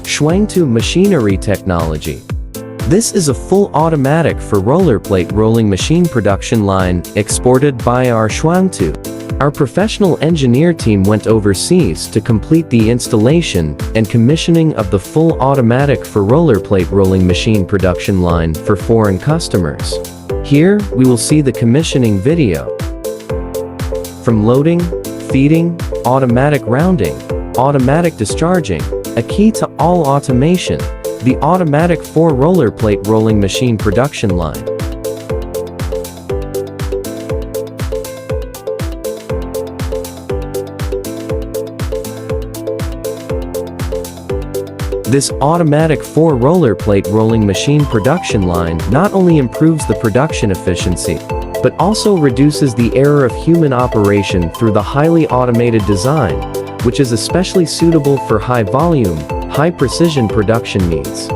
Chuangtu Machinery technology. This is a full automatic for roller plate rolling machine production line exported by our Chuangtu. Our professional engineer team went overseas to complete the installation and commissioning of the full automatic for roller plate rolling machine production line for foreign customers. Here, we will see the commissioning video. From loading, feeding, automatic rounding, automatic discharging, a key to all automation, the automatic 4 roller plate rolling machine production line. This automatic 4 roller plate rolling machine production line not only improves the production efficiency, but also reduces the error of human operation through the highly automated design, which is especially suitable for high volume, high precision production needs.